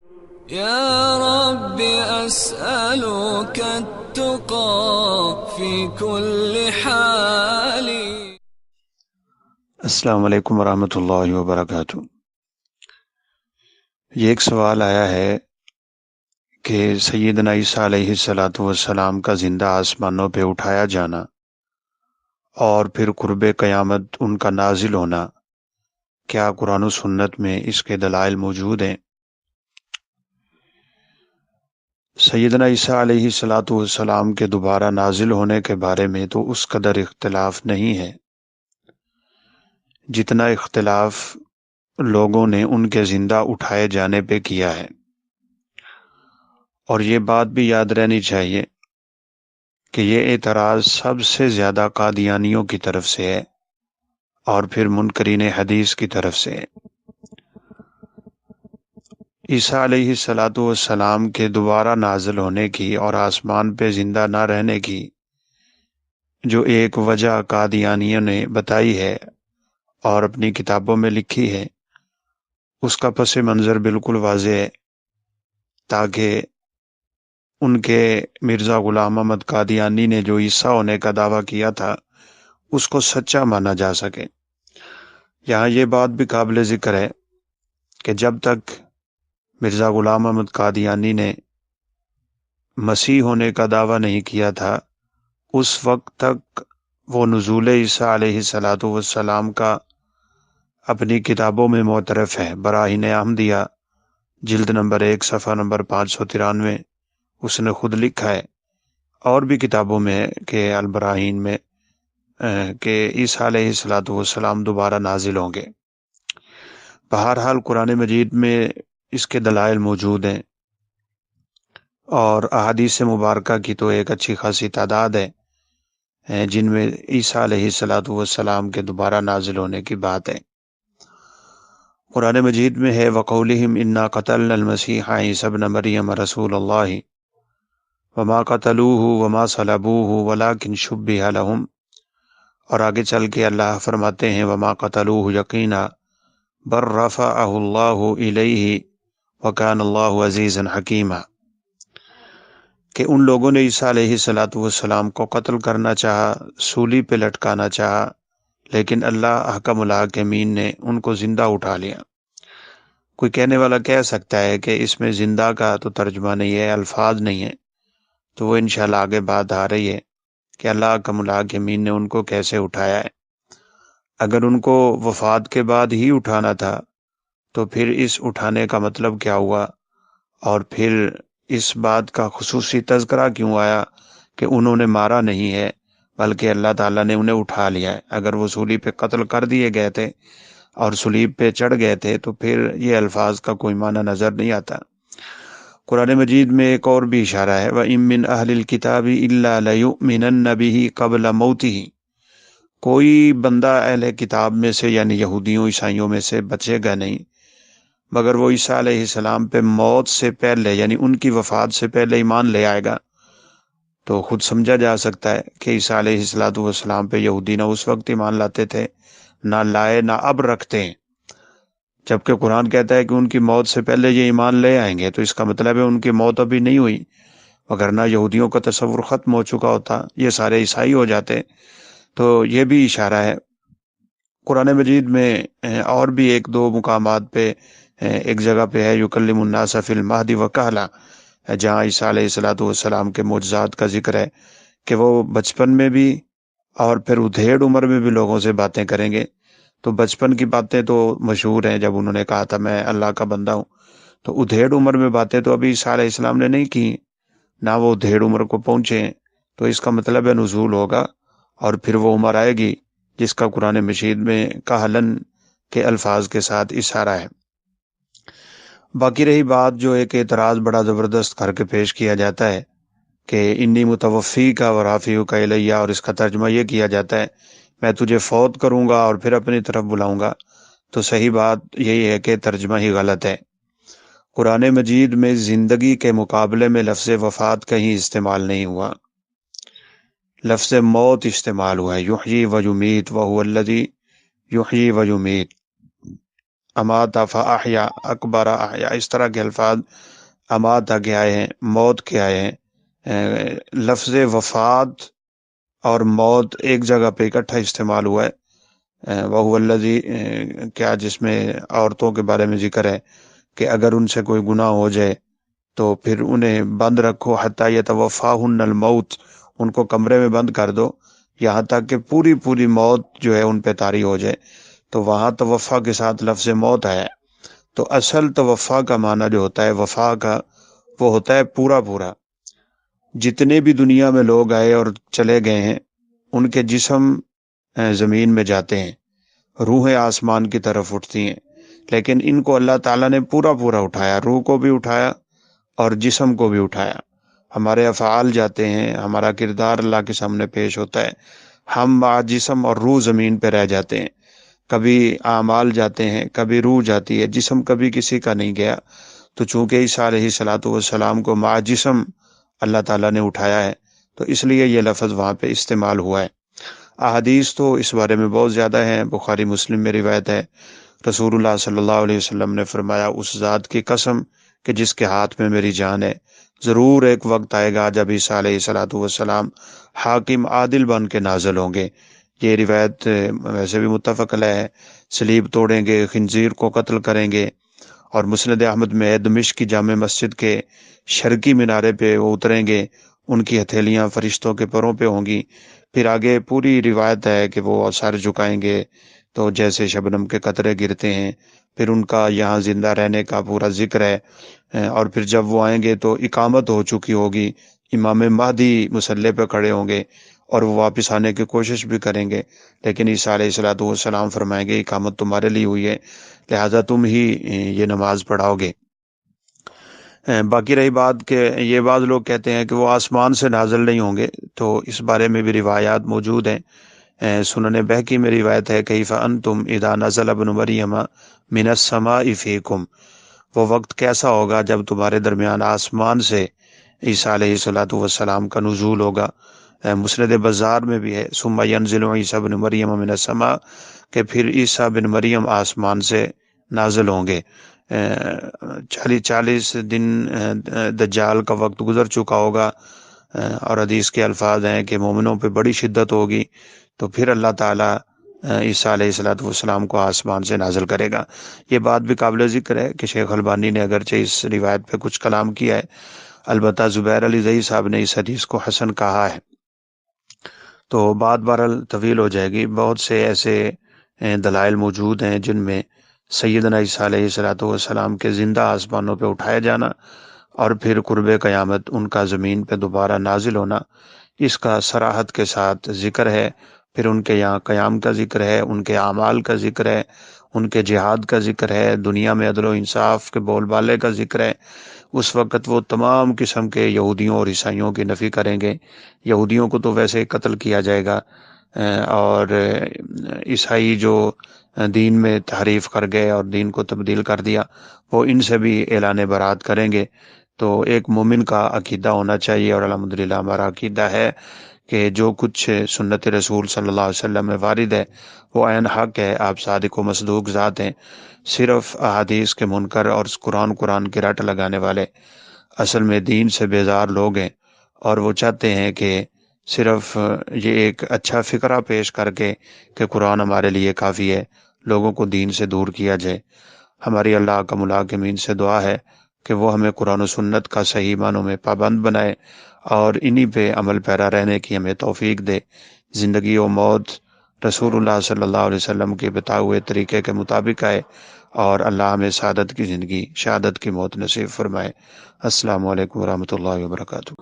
يا رب أسألك التقى في كل حال. السلام علیکم ورحمۃ اللہ وبرکاتہ۔ یہ ایک سوال آیا ہے کہ سیدنا عیسیٰ علیہ السلام کا زندہ آسمانوں پہ اٹھایا جانا اور پھر قرب قیامت ان کا نازل ہونا، کیا قرآن و سنت میں اس کے دلائل موجود ہیں؟ سیدنا عیسیٰ علیہ السلام کے دوبارہ نازل ہونے کے بارے میں تو اس قدر اختلاف نہیں ہے جتنا اختلاف لوگوں نے ان کے زندہ اٹھائے جانے پہ کیا ہے۔ اور یہ بات بھی یاد رہنی چاہیے کہ یہ اعتراض سب سے زیادہ قادیانیوں کی طرف سے ہے اور پھر منکرین حدیث کی طرف سے ہے۔ عیسیٰ علیہ السلام کے دوبارہ نازل ہونے کی اور آسمان پہ زندہ نہ رہنے کی جو ایک وجہ قادیانیوں نے بتائی ہے اور اپنی کتابوں میں لکھی ہے، اس کا پس منظر بالکل واضح ہے، تاکہ ان کے مرزا غلام احمد قادیانی نے جو عیسیٰ ہونے کا دعویٰ کیا تھا اس کو سچا مانا جا سکے۔ یہاں یہ بات بھی قابل ذکر ہے کہ جب تک مرزا غلام احمد قادیانی نے مسیح ہونے کا دعویٰ نہیں کیا تھا، اس وقت تک وہ نزول عیسیٰ علیہ السلام کا اپنی کتابوں میں معترف ہے۔ براہین احمدیہ جلد نمبر 1 صفحہ نمبر 593 اس نے خود لکھا ہے، اور بھی کتابوں میں ہے کہ البراہین میں کہ عیسیٰ علیہ السلام دوبارہ نازل ہوں گے۔ بہرحال قرآن مجید میں اس کے دلائل موجود ہیں، اور احادیث مبارکہ کی تو ایک اچھی خاصی تعداد ہے جن میں عیسیٰ علیہ السلام کے دوبارہ نازل ہونے کی بات ہے۔ قرآن مجید میں ہے وَقَوْلِهِمْ إِنَّا قَتَلْنَا الْمَسِيحَ عِيسَى ابْنَ مَرْيَمَ رَسُولَ اللَّهِ وَمَا قَتَلُوهُ وَمَا صَلَبُوهُ وَلَكِنْ شُبِّهَ لَهُمْ، اور آگے چل کے اللہ فرماتے ہیں وَمَا قَتَلُوهُ يَقِينًا بَلْ رَفَعَهُ اللَّهُ إِلَيْهِ وَكَانَ اللَّهُ عَزِيزًا حَكِيمًا، کہ ان لوگوں نے عیسیٰ علیہ السلام کو قتل کرنا چاہا، سولی پہ لٹکانا چاہا، لیکن اللہ احکم الحاکمین نے ان کو زندہ اٹھا لیا۔ کوئی کہنے والا کہہ سکتا ہے کہ اس میں زندہ کا تو ترجمہ نہیں ہے، الفاظ نہیں ہے، تو وہ انشاءاللہ آگے بات آ رہی ہے کہ اللہ احکم الحاکمین نے ان کو کیسے اٹھایا ہے۔ اگر ان کو وفات کے بعد ہی اٹھانا تھا تو پھر اس اٹھانے کا مطلب کیا ہوا، اور پھر اس بات کا خصوصی تذکرہ کیوں آیا کہ انہوں نے مارا نہیں ہے بلکہ اللہ تعالیٰ نے انہیں اٹھا لیا ہے؟ اگر وہ صلیب پہ قتل کر دیے گئے تھے اور صلیب پہ چڑھ گئے تھے تو پھر یہ الفاظ کا کوئی معنی نظر نہیں آتا۔ قرآن مجید میں ایک اور بھی اشارہ ہے وَإِن مِّنْ أَهْلِ الْكِتَابِ إِلَّا لَيُؤْمِنَنَّ بِهِ قَبْلَ مَوْتِهِ، کوئی بندہ اہل کتاب میں سے یعنی یہودیوں عیسائیوں میں سے بچے گا نہیں مگر وہ عیسیٰ علیہ السلام پہ موت سے پہلے یعنی ان کی وفات سے پہلے ایمان لے آئے گا۔ تو خود سمجھا جا سکتا ہے کہ عیسیٰ علیہ السلام پہ یہودی نہ اس وقت ایمان لاتے تھے، نہ لائے، نہ اب رکھتے ہیں، جبکہ قرآن کہتا ہے کہ ان کی موت سے پہلے یہ ایمان لے آئیں گے، تو اس کا مطلب ہے ان کی موت ابھی نہیں ہوئی، وگرنہ یہودیوں کا تصور ختم ہو چکا ہوتا، یہ سارے عیسائی ہو جاتے۔ تو یہ بھی اشارہ ہے قرآن مجید میں۔ اور بھی ایک دو مقامات پہ، ایک جگہ پہ ہے یکلم الناس فی المہد وکہلا، جہاں عیسیٰ علیہ السلام کے معجزات کا ذکر ہے کہ وہ بچپن میں بھی اور پھر ادھیڑ عمر میں بھی لوگوں سے باتیں کریں گے۔ تو بچپن کی باتیں تو مشہور ہیں، جب انہوں نے کہا تھا میں اللہ کا بندہ ہوں، تو ادھیڑ عمر میں باتیں تو ابھی عیسیٰ علیہ السلام نے نہیں کی، نہ وہ ادھیڑ عمر کو پہنچے ہیں، تو اس کا مطلب ہے نزول ہوگا اور پھر وہ عمر آئے گی جس کا قرآن مجید میں کہلن کے الفاظ کے ساتھ اشارہ ہے۔ باقی رہی بات جو ایک اعتراض بڑا زبردست کر کے پیش کیا جاتا ہے کہ انی متوفی کا ورافی کا الیہ، اور اس کا ترجمہ یہ کیا جاتا ہے میں تجھے فوت کروں گا اور پھر اپنی طرف بلاؤں گا، تو صحیح بات یہی ہے کہ ترجمہ ہی غلط ہے۔ قرآن مجید میں زندگی کے مقابلے میں لفظ وفات کہیں استعمال نہیں ہوا، لفظ موت استعمال ہوا ہے، یحیی و یمیت وہو الذی یحیی و یمیت۔ امات فاحیا، اکبر احیا، اس طرح کے الفاظ امات کے آئے ہیں، موت کے آئے ہیں۔ لفظ وفات اور موت ایک جگہ پہ اکٹھا استعمال ہوا ہے۔ وَهُوَ الَّذِي کیا جس میں عورتوں کے بارے میں ذکر ہے کہ اگر ان سے کوئی گناہ ہو جائے تو پھر انہیں بند رکھو حتیٰ یتوفاہن الموت، ان کو کمرے میں بند کر دو یہاں تک کہ پوری پوری موت جو ہے ان پہ طاری ہو جائے۔ تو وہاں توفا کے ساتھ لفظ موت ہے۔ تو اصل توفا کا معنی جو ہوتا ہے وفا کا، وہ ہوتا ہے پورا پورا۔ جتنے بھی دنیا میں لوگ آئے اور چلے گئے ہیں ان کے جسم زمین میں جاتے ہیں، روحیں آسمان کی طرف اٹھتی ہیں، لیکن ان کو اللہ تعالیٰ نے پورا پورا اٹھایا، روح کو بھی اٹھایا اور جسم کو بھی اٹھایا۔ ہمارے افعال جاتے ہیں، ہمارا کردار اللہ کے سامنے پیش ہوتا ہے، ہم جسم اور روح زمین پہ رہ جاتے ہیں۔ کبھی اعمال جاتے ہیں، کبھی روح جاتی ہے، جسم کبھی کسی کا نہیں گیا۔ تو چونکہ عیسیٰ علیہ الصلوۃ والسلام کو مع جسم اللہ تعالیٰ نے اٹھایا ہے تو اس لیے یہ لفظ وہاں پہ استعمال ہوا ہے۔ احادیث تو اس بارے میں بہت زیادہ ہیں، بخاری مسلم میں روایت ہے، رسول اللہ صلی اللہ علیہ وسلم نے فرمایا اس ذات کی قسم کہ جس کے ہاتھ میں میری جان ہے، ضرور ایک وقت آئے گا جب عیسیٰ علیہ الصلوۃ والسلام حاکم عادل بن کے نازل ہوں گے۔ یہ روایت ویسے بھی متفق علیہ ہے۔ صلیب توڑیں گے، خنزیر کو قتل کریں گے، اور مسند احمد میں ہے دمشق کی جامع مسجد کے شرقی مینارے پہ وہ اتریں گے، ان کی ہتھیلیاں فرشتوں کے پروں پہ ہوں گی۔ پھر آگے پوری روایت ہے کہ وہ سر جھکائیں گے تو جیسے شبنم کے قطرے گرتے ہیں، پھر ان کا یہاں زندہ رہنے کا پورا ذکر ہے، اور پھر جب وہ آئیں گے تو اقامت ہو چکی ہوگی، امام مہدی مصلی پہ کھڑے ہوں گے اور وہ واپس آنے کی کوشش بھی کریں گے، لیکن عیسیٰ علیہ الصلوۃ والسلام فرمائیں گے اقامت تمہارے لیے ہوئی ہے، لہذا تم ہی یہ نماز پڑھاؤ گے۔ باقی رہی بات کہ یہ بعض لوگ کہتے ہیں کہ وہ آسمان سے نازل نہیں ہوں گے، تو اس بارے میں بھی روایات موجود ہیں۔ سنن بہقی میں روایت ہے کیف انتم اذا نزل ابن مریم من السماء فیکم، وہ وقت کیسا ہوگا جب تمہارے درمیان آسمان سے عیسیٰ علیہ الصلوۃ والسلام کا نزول ہوگا۔ مسند بزار میں بھی ہے ثم ینزل عیسیٰ بن مریم من السماء، کہ پھر عیسیٰ بن مریم آسمان سے نازل ہوں گے۔ 40 دن دجال کا وقت گزر چکا ہوگا، اور حدیث کے الفاظ ہیں کہ مومنوں پہ بڑی شدت ہوگی، تو پھر اللہ تعالیٰ عیسیٰ علیہ الصلوۃ والسلام کو آسمان سے نازل کرے گا۔ یہ بات بھی قابل ذکر ہے کہ شیخ البانی نے اگرچہ اس روایت پہ کچھ کلام کیا ہے، البتہ زبیر علی زئی صاحب نے اس حدیث کو حسن کہا ہے۔ تو بات بہرحال طویل ہو جائے گی۔ بہت سے ایسے دلائل موجود ہیں جن میں سیدنا عیسیٰ علیہ الصلوۃ والسلام کے زندہ آسمانوں پہ اٹھایا جانا اور پھر قرب قیامت ان کا زمین پہ دوبارہ نازل ہونا، اس کا صراحت کے ساتھ ذکر ہے۔ پھر ان کے یہاں قیام کا ذکر ہے، ان کے اعمال کا ذکر ہے، ان کے جہاد کا ذکر ہے، دنیا میں عدل و انصاف کے بول بالے کا ذکر ہے۔ اس وقت وہ تمام قسم کے یہودیوں اور عیسائیوں کی نفی کریں گے۔ یہودیوں کو تو ویسے ہی قتل کیا جائے گا، اور عیسائی جو دین میں تحریف کر گئے اور دین کو تبدیل کر دیا، وہ ان سے بھی اعلان برات کریں گے۔ تو ایک مومن کا عقیدہ ہونا چاہیے، اور الحمدللہ ہمارا عقیدہ ہے کہ جو کچھ سنت رسول صلی اللہ علیہ وسلم میں وارد ہے وہ عین حق ہے۔ آپ صادق و مصدوق ذات ہیں۔ صرف احادیث کے منکر اور قرآن کے رٹ لگانے والے اصل میں دین سے بیزار لوگ ہیں، اور وہ چاہتے ہیں کہ صرف یہ ایک اچھا فقرہ پیش کر کے کہ قرآن ہمارے لیے کافی ہے، لوگوں کو دین سے دور کیا جائے۔ ہماری اللہ کا ملاکمین سے دعا ہے کہ وہ ہمیں قرآن و سنت کا صحیح معنوں میں پابند بنائے اور انہی پہ عمل پیرا رہنے کی ہمیں توفیق دے۔ زندگی و موت رسول اللہ صلی اللہ علیہ وسلم کے بتائے ہوئے طریقے کے مطابق آئے، اور اللہ ہمیں سعادت کی زندگی، شہادت کی موت نصیب فرمائے۔ السلام علیکم ورحمۃ اللہ وبرکاتہ۔